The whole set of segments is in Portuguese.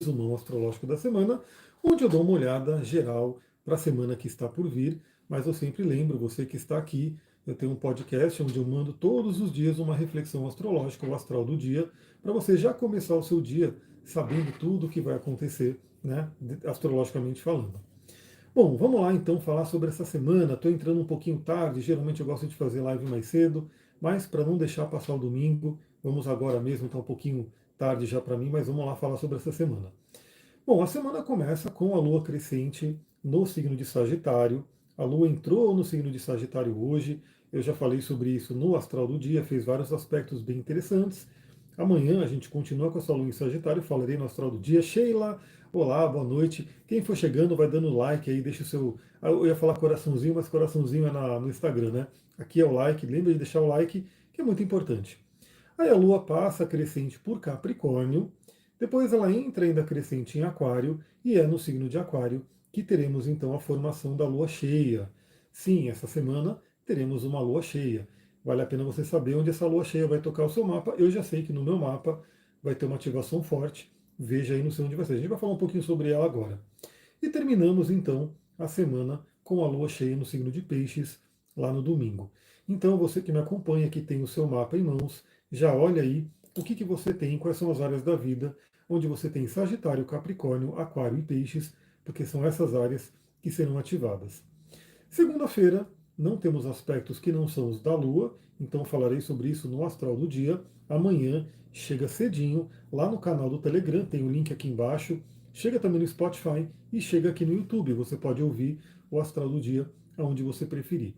resumão astrológico da semana, onde eu dou uma olhada geral para a semana que está por vir, mas eu sempre lembro, você que está aqui, eu tenho um podcast onde eu mando todos os dias uma reflexão astrológica, o astral do dia, para você já começar o seu dia sabendo tudo o que vai acontecer, né, astrologicamente falando. Bom, vamos lá então falar sobre essa semana. Estou entrando um pouquinho tarde, geralmente eu gosto de fazer live mais cedo, mas para não deixar passar o domingo, vamos agora mesmo, está um pouquinho tarde já para mim, mas vamos lá falar sobre essa semana. Bom, a semana começa com a Lua crescente no signo de Sagitário. A Lua entrou no signo de Sagitário hoje. Eu já falei sobre isso no Astral do Dia, fez vários aspectos bem interessantes. Amanhã a gente continua com essa Lua em Sagitário, falarei no Astral do Dia. Sheila, olá, boa noite. Quem for chegando vai dando like aí, deixa o seu. Eu ia falar coraçãozinho, mas coraçãozinho é no Instagram, né? Aqui é o like, lembra de deixar o like, que é muito importante. Aí a Lua passa crescente por Capricórnio, depois ela entra ainda crescente em Aquário, e é no signo de Aquário que teremos então a formação da Lua cheia. Sim, essa semana teremos uma Lua cheia. Vale a pena você saber onde essa Lua cheia vai tocar o seu mapa. Eu já sei que no meu mapa vai ter uma ativação forte. Veja aí no seu onde vai ser. A gente vai falar um pouquinho sobre ela agora. E terminamos então a semana com a Lua cheia no signo de Peixes, lá no domingo. Então você que me acompanha, que tem o seu mapa em mãos, já olha aí o que você tem, quais são as áreas da vida, onde você tem Sagitário, Capricórnio, Aquário e Peixes, porque são essas áreas que serão ativadas. Segunda-feira, não temos aspectos que não são os da Lua, então falarei sobre isso no Astral do Dia. Amanhã chega cedinho, lá no canal do Telegram, tem o link aqui embaixo. Chega também no Spotify e chega aqui no YouTube. Você pode ouvir o Astral do Dia aonde você preferir.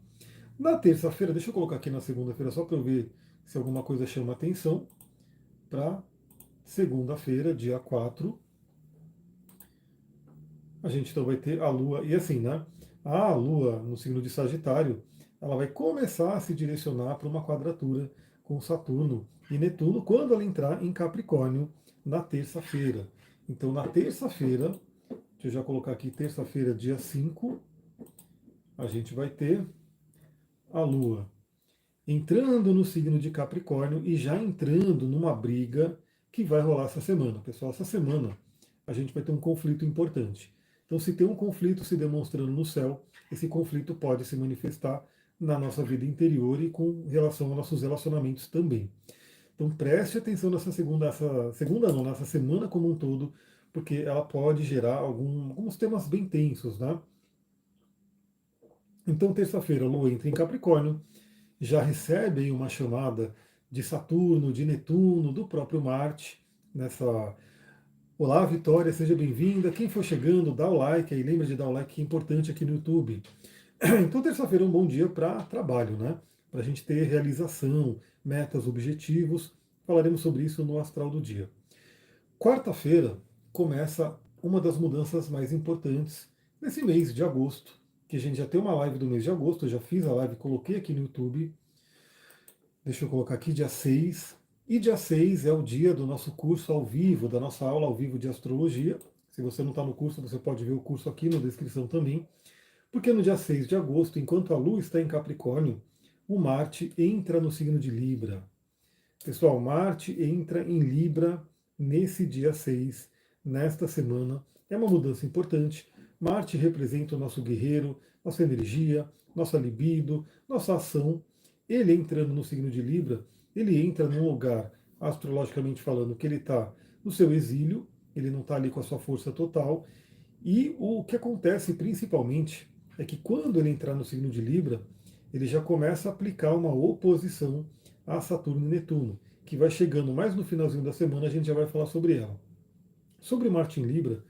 Na terça-feira, deixa eu colocar aqui na segunda-feira só para eu ver se alguma coisa chama atenção. Para segunda-feira, dia 4, a gente então vai ter a Lua, e assim, né? A Lua no signo de Sagitário, ela vai começar a se direcionar para uma quadratura com Saturno e Netuno quando ela entrar em Capricórnio na terça-feira. Então, na terça-feira, deixa eu já colocar aqui, terça-feira, dia 5, a gente vai ter a Lua entrando no signo de Capricórnio e já entrando numa briga que vai rolar essa semana. Pessoal, essa semana a gente vai ter um conflito importante. Então, se tem um conflito se demonstrando no céu, esse conflito pode se manifestar na nossa vida interior e com relação aos nossos relacionamentos também. Então, preste atenção essa segunda não, nessa semana como um todo, porque ela pode gerar alguns temas bem tensos, né? Então, terça-feira, a Lua entra em Capricórnio, já recebe aí uma chamada de Saturno, de Netuno, do próprio Marte, nessa. Olá, Vitória, seja bem-vinda. Quem for chegando, dá o like aí, lembra de dar o like que é importante aqui no YouTube. Então, terça-feira é um bom dia para trabalho, né? Para a gente ter realização, metas, objetivos. Falaremos sobre isso no Astral do Dia. Quarta-feira começa uma das mudanças mais importantes nesse mês de agosto, que a gente já tem uma live do mês de agosto, eu já fiz a live, coloquei aqui no YouTube. Deixa eu colocar aqui dia 6. E dia 6 é o dia do nosso curso ao vivo, da nossa aula ao vivo de astrologia. Se você não está no curso, você pode ver o curso aqui na descrição também. Porque no dia 6 de agosto, enquanto a Lua está em Capricórnio, o Marte entra no signo de Libra. Pessoal, Marte entra em Libra nesse dia 6, nesta semana. É uma mudança importante. Marte representa o nosso guerreiro, nossa energia, nossa libido, nossa ação. Ele entrando no signo de Libra, ele entra num lugar, astrologicamente falando, que ele está no seu exílio, ele não está ali com a sua força total. E o que acontece principalmente é que quando ele entrar no signo de Libra, ele já começa a aplicar uma oposição a Saturno e Netuno, que vai chegando mais no finalzinho da semana, a gente já vai falar sobre ela. Sobre Marte em Libra,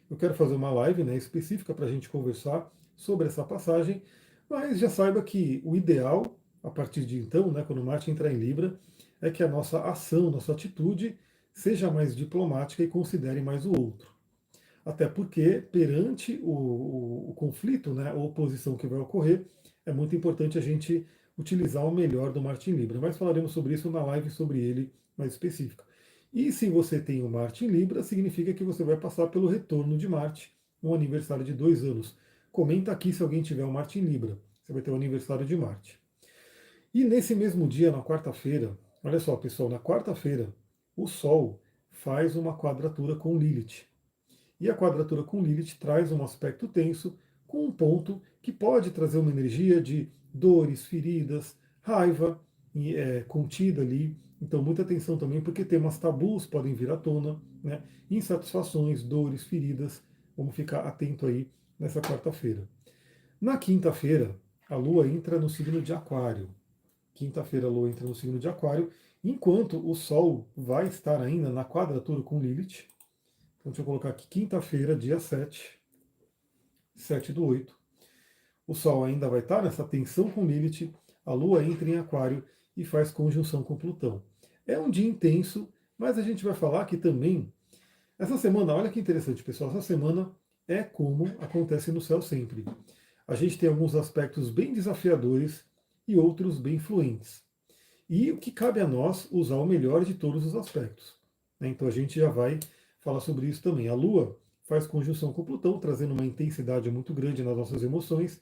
eu quero fazer uma live, né, específica para a gente conversar sobre essa passagem, mas já saiba que o ideal, a partir de então, né, quando Marte entrar em Libra, é que a nossa ação, nossa atitude seja mais diplomática e considere mais o outro. Até porque, perante o conflito, né, a oposição que vai ocorrer, é muito importante a gente utilizar o melhor do Marte em Libra. Mas falaremos sobre isso na live sobre ele mais específica. E se você tem o Marte em Libra, significa que você vai passar pelo retorno de Marte, um aniversário de 2 anos. Comenta aqui se alguém tiver o Marte em Libra. Você vai ter o aniversário de Marte. E nesse mesmo dia, na quarta-feira, olha só, pessoal, na quarta-feira, o Sol faz uma quadratura com Lilith. e a quadratura com Lilith traz um aspecto tenso com um ponto que pode trazer uma energia de dores, feridas, raiva contida ali. Então, muita atenção também, porque temas tabus podem vir à tona, né? Insatisfações, dores, feridas. Vamos ficar atento aí nessa quarta-feira. Na quinta-feira, a Lua entra no signo de Aquário. Quinta-feira, a Lua entra no signo de Aquário, enquanto o Sol vai estar ainda na quadratura com Lilith. Então, deixa eu colocar aqui, quinta-feira, dia 7, 7/8. O Sol ainda vai estar nessa tensão com Lilith, a Lua entra em Aquário e faz conjunção com Plutão. É um dia intenso, mas a gente vai falar que também, essa semana, olha que interessante, pessoal, essa semana é como acontece no céu sempre. A gente tem alguns aspectos bem desafiadores e outros bem fluentes. E o que cabe a nós usar o melhor de todos os aspectos. Né? Então a gente já vai falar sobre isso também. A Lua faz conjunção com Plutão, trazendo uma intensidade muito grande nas nossas emoções,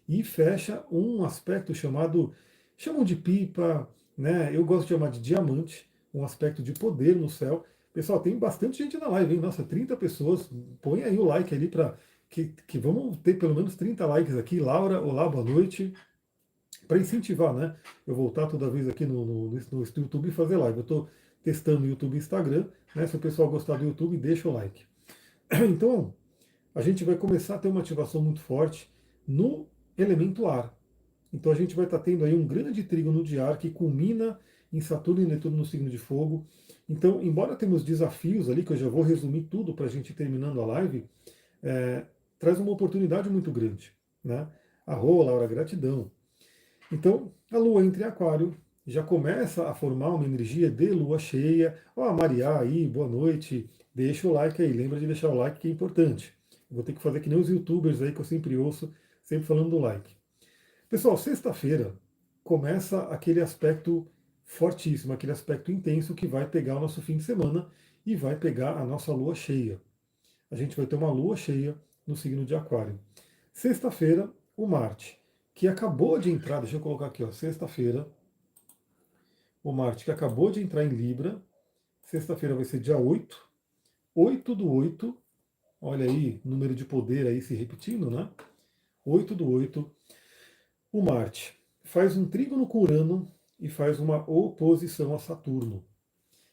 e fecha um aspecto chamam de pipa, né? Eu gosto de chamar de diamante, um aspecto de poder no céu. Pessoal, tem bastante gente na live, hein? Nossa, 30 pessoas. Põe aí o like ali para que vamos ter pelo menos 30 likes aqui. Laura, olá, boa noite. Para incentivar, né? Eu voltar toda vez aqui no YouTube e fazer live. Eu estou testando YouTube e Instagram, né? Se o pessoal gostar do YouTube, deixa o like. Então, a gente vai começar a ter uma ativação muito forte no elemento ar. Então a gente vai estar tendo aí um grande trígono de ar que culmina em Saturno e Netuno no signo de fogo. Então, embora temos desafios ali, que eu já vou resumir tudo para a gente ir terminando a live, traz uma oportunidade muito grande. Né? Arro, Laura, gratidão. Então, a Lua entra em Aquário, já começa a formar uma energia de Lua cheia. Ó, a Maria aí, boa noite. Deixa o like aí, lembra de deixar o like que é importante. Vou ter que fazer que nem os youtubers aí que eu sempre ouço, sempre falando do like. Pessoal, sexta-feira começa aquele aspecto fortíssimo, aquele aspecto intenso que vai pegar o nosso fim de semana e vai pegar a nossa lua cheia. A gente vai ter uma lua cheia no signo de Aquário. Sexta-feira, o Marte, que acabou de entrar, deixa eu colocar aqui, ó, sexta-feira, o Marte que acabou de entrar em Libra. Sexta-feira vai ser dia 8/8, olha aí, número de poder aí se repetindo, né? 8/8. O Marte faz um trígono com Urano e faz uma oposição a Saturno.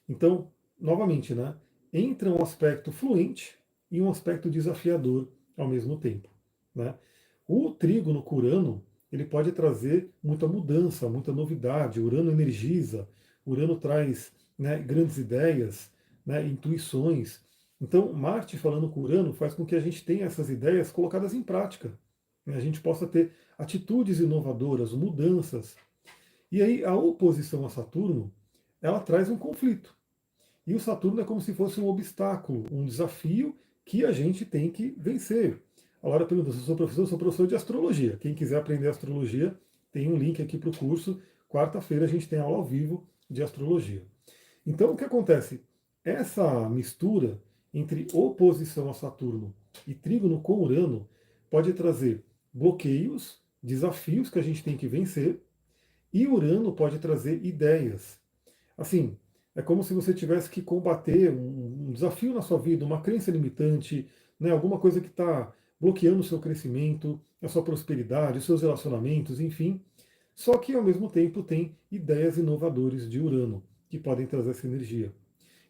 Então, novamente, né, entra um aspecto fluente e um aspecto desafiador ao mesmo tempo. Né? O trígono com Urano, ele pode trazer muita mudança, muita novidade. Urano energiza, Urano traz, né, grandes ideias, né, intuições. Então, Marte falando com Urano faz com que a gente tenha essas ideias colocadas em prática. Né? A gente possa ter atitudes inovadoras, mudanças. E aí, a oposição a Saturno, ela traz um conflito. E o Saturno é como se fosse um obstáculo, um desafio que a gente tem que vencer. A Laura pergunta se eu sou professor, eu sou professor de astrologia. Quem quiser aprender astrologia, tem um link aqui para o curso. Quarta-feira a gente tem aula ao vivo de astrologia. Então o que acontece? Essa mistura entre oposição a Saturno e trígono com Urano pode trazer bloqueios, desafios que a gente tem que vencer, e Urano pode trazer ideias. Assim, é como se você tivesse que combater um desafio na sua vida, uma crença limitante, né, alguma coisa que está bloqueando o seu crescimento, a sua prosperidade, os seus relacionamentos, enfim. Só que ao mesmo tempo tem ideias inovadoras de Urano que podem trazer essa energia.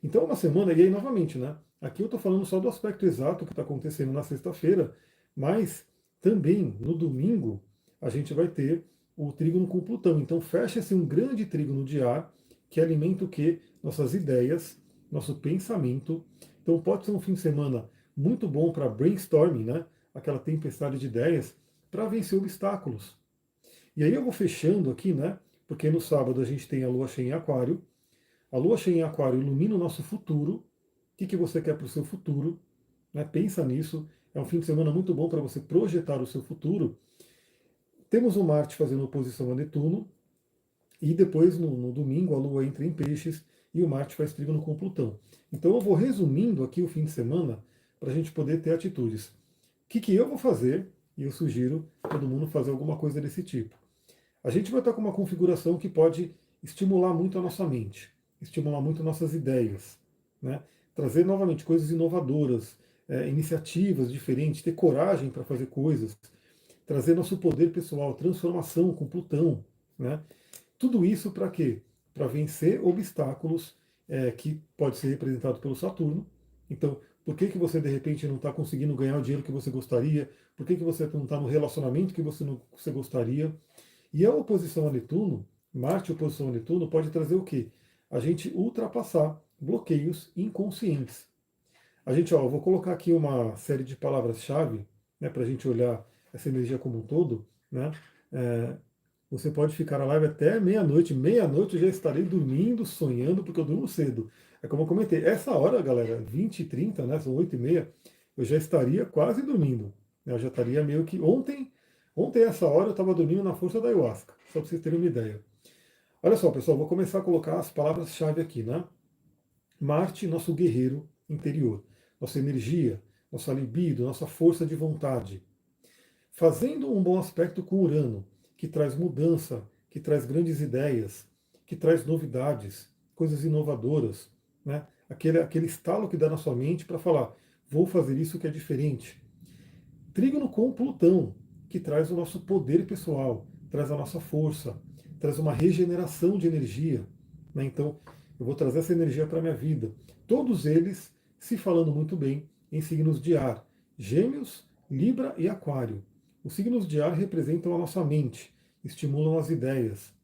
Então é uma semana, e aí novamente, né? Aqui eu estou falando só do aspecto exato que está acontecendo na sexta-feira, mas também no domingo a gente vai ter o trígono com Plutão. Então fecha-se um grande trígono de ar que alimenta o quê? Nossas ideias, nosso pensamento. Então pode ser um fim de semana muito bom para brainstorming, né? Aquela tempestade de ideias, para vencer obstáculos. E aí eu vou fechando aqui, né? Porque no sábado a gente tem a lua cheia em Aquário. A lua cheia em Aquário ilumina o nosso futuro. O que você quer para o seu futuro? Né? Pensa nisso. É um fim de semana muito bom para você projetar o seu futuro. Temos o Marte fazendo oposição a Netuno. E depois, no domingo, a Lua entra em Peixes e o Marte faz trígono com Plutão. Então eu vou resumindo aqui o fim de semana para a gente poder ter atitudes. O que eu vou fazer? E eu sugiro todo mundo fazer alguma coisa desse tipo. A gente vai estar com uma configuração que pode estimular muito a nossa mente, estimular muito nossas ideias, né? Trazer novamente coisas inovadoras, iniciativas diferentes, ter coragem para fazer coisas, trazer nosso poder pessoal, transformação com Plutão, né? Tudo isso para quê? Para vencer obstáculos que pode ser representado pelo Saturno. Então, por que, que você de repente não está conseguindo ganhar o dinheiro que você gostaria? Por que, que você não está no relacionamento que você gostaria? E a oposição a Netuno, Marte oposição a Netuno, pode trazer o quê? A gente ultrapassar bloqueios inconscientes. A gente, ó, eu vou colocar aqui uma série de palavras-chave, né, para a gente olhar essa energia como um todo, né? É, você pode ficar na live até meia-noite. Meia-noite eu já estarei dormindo, sonhando, porque eu durmo cedo. É como eu comentei, essa hora, galera, 20h30, né, são 8h30, eu já estaria quase dormindo. Eu já estaria meio que. Ontem essa hora eu estava dormindo na força da ayahuasca, só para vocês terem uma ideia. Olha só, pessoal, vou começar a colocar as palavras-chave aqui, né? Marte, nosso guerreiro interior, nossa energia, nossa libido, nossa força de vontade. Fazendo um bom aspecto com Urano, que traz mudança, que traz grandes ideias, que traz novidades, coisas inovadoras, né? Aquele estalo que dá na sua mente para falar, vou fazer isso que é diferente. Trígono com Plutão, que traz o nosso poder pessoal, traz a nossa força, traz uma regeneração de energia, né? Então, eu vou trazer essa energia para a minha vida. Todos eles se falando muito bem em signos de ar: Gêmeos, Libra e Aquário. Os signos de ar representam a nossa mente, estimulam as ideias.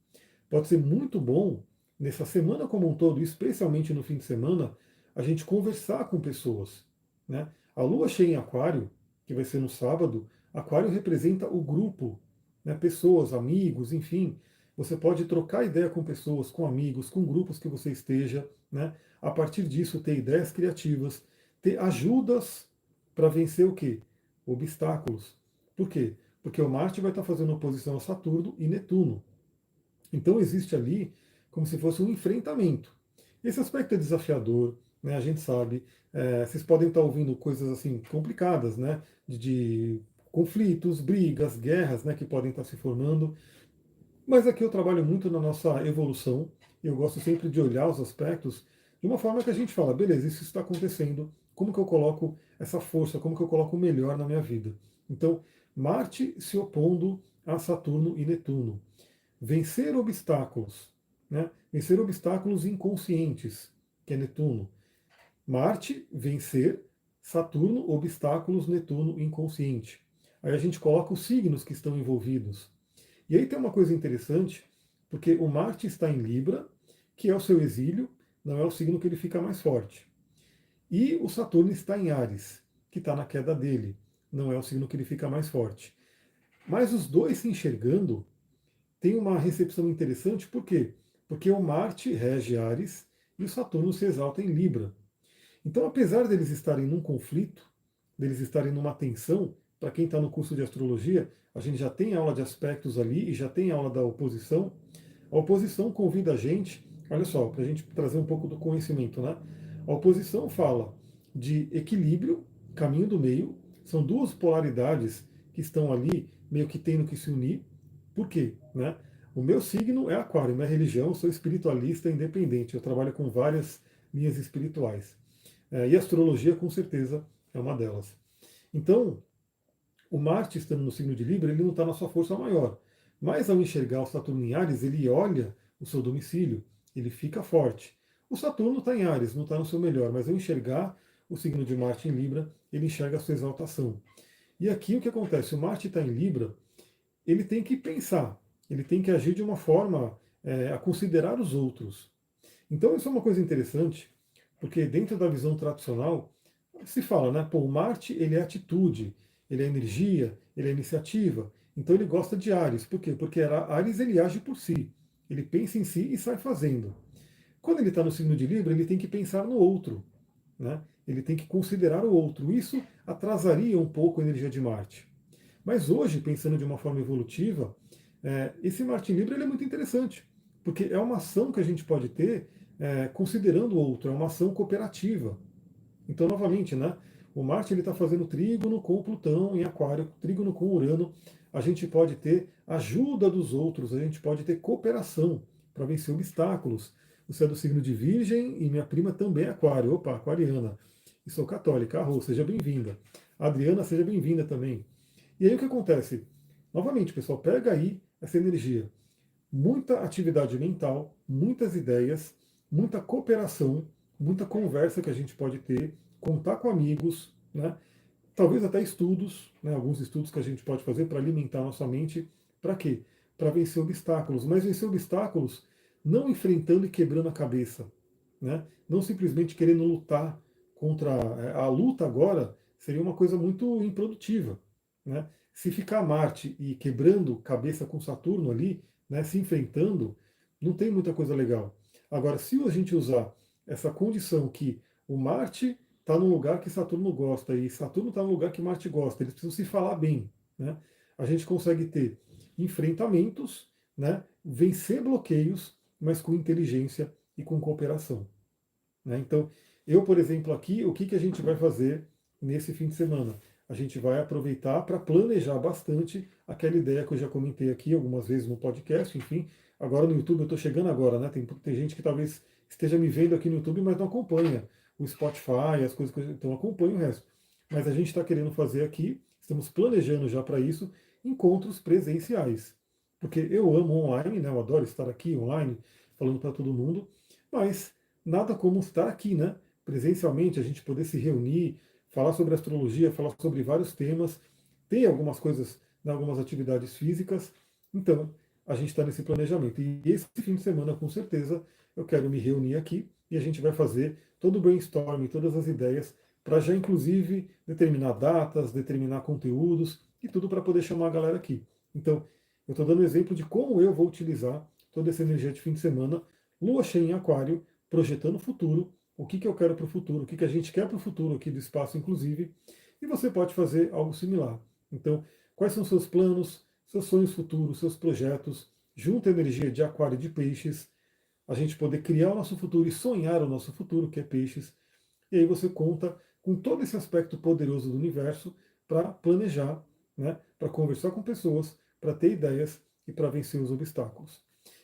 Pode ser muito bom, nessa semana como um todo, especialmente no fim de semana, a gente conversar com pessoas, né? A lua cheia em Aquário, que vai ser no sábado, Aquário representa o grupo, né? Pessoas, amigos, enfim. Você pode trocar ideia com pessoas, com amigos, com grupos que você esteja, né? A partir disso, ter ideias criativas, ter ajudas para vencer o quê? Obstáculos. Por quê? Porque o Marte vai estar fazendo oposição a Saturno e Netuno. Então existe ali como se fosse um enfrentamento. Esse aspecto é desafiador, né? A gente sabe. Vocês podem estar ouvindo coisas assim complicadas, né? De conflitos, brigas, guerras, né? Que podem estar se formando. Mas aqui eu trabalho muito na nossa evolução. Eu gosto sempre de olhar os aspectos de uma forma que a gente fala, beleza, isso está acontecendo. Como que eu coloco essa força? Como que eu coloco o melhor na minha vida? Então, Marte se opondo a Saturno e Netuno. Vencer obstáculos, né? Vencer obstáculos inconscientes, que é Netuno. Marte, vencer, Saturno, obstáculos, Netuno, inconsciente. Aí a gente coloca os signos que estão envolvidos. E aí tem uma coisa interessante, porque o Marte está em Libra, que é o seu exílio, não é o signo que ele fica mais forte. E o Saturno está em Áries, que está na queda dele, não é o signo que ele fica mais forte. Mas os dois se enxergando, tem uma recepção interessante, por quê? Porque o Marte rege Áries e o Saturno se exalta em Libra. Então, apesar deles estarem num conflito, deles estarem numa tensão, para quem está no curso de astrologia, a gente já tem aula de aspectos ali e já tem aula da oposição. A oposição convida a gente, olha só, para a gente trazer um pouco do conhecimento, né? A oposição fala de equilíbrio, caminho do meio, são duas polaridades que estão ali meio que tendo que se unir. Por quê? Né? O meu signo é Aquário, minha religião, eu sou espiritualista independente, eu trabalho com várias linhas espirituais. E a astrologia, com certeza, é uma delas. Então, o Marte estando no signo de Libra, ele não está na sua força maior. Mas ao enxergar o Saturno em Áries, ele olha o seu domicílio, ele fica forte. O Saturno está em Áries, não está no seu melhor, mas ao enxergar o signo de Marte em Libra, ele enxerga a sua exaltação. E aqui o que acontece? O Marte está em Libra, ele tem que pensar, ele tem que agir de uma forma a considerar os outros. Então isso é uma coisa interessante, porque dentro da visão tradicional se fala, né? Pô, o Marte ele é atitude, ele é energia, ele é iniciativa. Então ele gosta de Ares. Por quê? Porque Ares ele age por si, ele pensa em si e sai fazendo. Quando ele está no signo de Libra, ele tem que pensar no outro, né? Ele tem que considerar o outro. Isso atrasaria um pouco a energia de Marte. Mas hoje, pensando de uma forma evolutiva, esse Marte em Libra ele é muito interessante, porque é uma ação que a gente pode ter considerando o outro, é uma ação cooperativa. Então, novamente, né, o Marte está fazendo trígono com Plutão em Aquário, trígono com Urano. A gente pode ter ajuda dos outros, a gente pode ter cooperação para vencer obstáculos. Você é do signo de Virgem e minha prima também é Aquário, opa, aquariana. e sou católica. A Rô, seja bem-vinda. A Adriana, seja bem-vinda também. E aí o que acontece? Novamente, pessoal, pega aí essa energia. Muita atividade mental, muitas ideias, muita cooperação, muita conversa que a gente pode ter, contar com amigos, né? Talvez até estudos, né? Alguns estudos que a gente pode fazer para alimentar nossa mente. Para quê? Para vencer obstáculos. Mas vencer obstáculos não enfrentando e quebrando a cabeça, né? Não simplesmente querendo lutar contra a luta agora seria uma coisa muito improdutiva, né? Se ficar Marte e quebrando cabeça com Saturno ali, né, se enfrentando, não tem muita coisa legal. Agora, se a gente usar essa condição que o Marte está num lugar que Saturno gosta e Saturno está num lugar que Marte gosta, eles precisam se falar bem, né? A gente consegue ter enfrentamentos, né, vencer bloqueios, mas com inteligência e com cooperação, né? Então, eu, por exemplo, aqui, o que, que a gente vai fazer nesse fim de semana? A gente vai aproveitar para planejar bastante aquela ideia que eu já comentei aqui algumas vezes no podcast, enfim. Agora no YouTube, eu estou chegando agora, né? Tem gente que talvez esteja me vendo aqui no YouTube, mas não acompanha o Spotify, as coisas que eu então acompanha o resto. Mas a gente está querendo fazer aqui, estamos planejando já para isso, encontros presenciais. Porque eu amo online, né? Eu adoro estar aqui online, falando para todo mundo, mas nada como estar aqui, né? Presencialmente, a gente poder se reunir, falar sobre astrologia, falar sobre vários temas. Tem algumas coisas, né, algumas atividades físicas. Então, a gente está nesse planejamento. E esse fim de semana, com certeza, eu quero me reunir aqui e a gente vai fazer todo o brainstorming, todas as ideias, para já, inclusive, determinar datas, determinar conteúdos e tudo para poder chamar a galera aqui. Então, eu estou dando um exemplo de como eu vou utilizar toda essa energia de fim de semana, lua cheia em aquário, projetando o futuro, o que, que eu quero para o futuro, o que, que a gente quer para o futuro aqui do espaço, inclusive, e você pode fazer algo similar. Então, quais são seus planos, seus sonhos futuros, seus projetos, junta a energia de aquário e de peixes, a gente poder criar o nosso futuro e sonhar o nosso futuro, que é peixes, e aí você conta com todo esse aspecto poderoso do universo para planejar, né, para conversar com pessoas, para ter ideias e para vencer os obstáculos.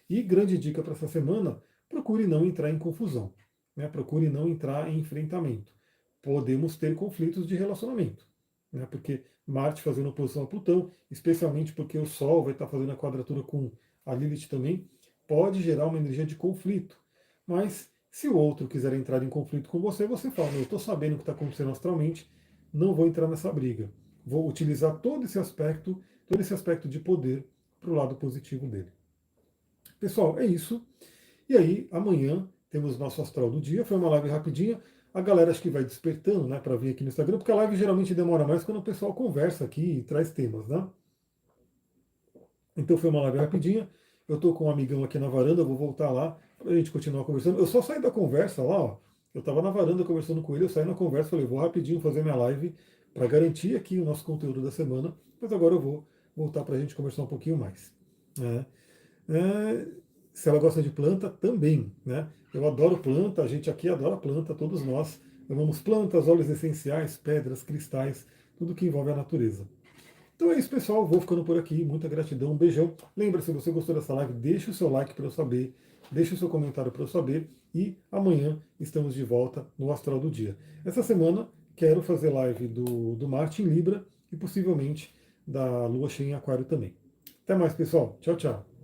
E grande dica para essa semana, procure não entrar em confusão, né, procure não entrar em enfrentamento. Podemos ter conflitos de relacionamento, né, porque Marte fazendo oposição a Plutão, especialmente porque o Sol vai estar fazendo a quadratura com a Lilith também, pode gerar uma energia de conflito. Mas se o outro quiser entrar em conflito com você, você fala, eu estou sabendo o que está acontecendo astralmente, não vou entrar nessa briga. Vou utilizar todo esse aspecto de poder para o lado positivo dele. Pessoal, é isso. E aí, amanhã temos nosso astral do dia. Foi uma live rapidinha. A galera acho que vai despertando, né, para vir aqui no Instagram, porque a live geralmente demora mais quando o pessoal conversa aqui e traz temas, né? Então foi uma live rapidinha. Eu estou com um amigão aqui na varanda, vou voltar lá para a gente continuar conversando. Eu só saí da conversa lá, ó. Eu estava na varanda conversando com ele, eu saí na conversa, falei, vou rapidinho fazer minha live para garantir aqui o nosso conteúdo da semana, mas agora eu vou voltar para a gente conversar um pouquinho mais, né? É, se ela gosta de planta, também, né? Eu adoro planta, a gente aqui adora planta, todos nós amamos plantas, óleos essenciais, pedras, cristais, tudo que envolve a natureza. Então é isso, pessoal. Vou ficando por aqui. Muita gratidão. Um beijão. Lembra, se você gostou dessa live, deixe o seu like para eu saber, deixe o seu comentário para eu saber. E amanhã estamos de volta no Astral do Dia. Essa semana quero fazer live do Marte em Libra e possivelmente da Lua cheia em Aquário também. Até mais, pessoal. Tchau, tchau.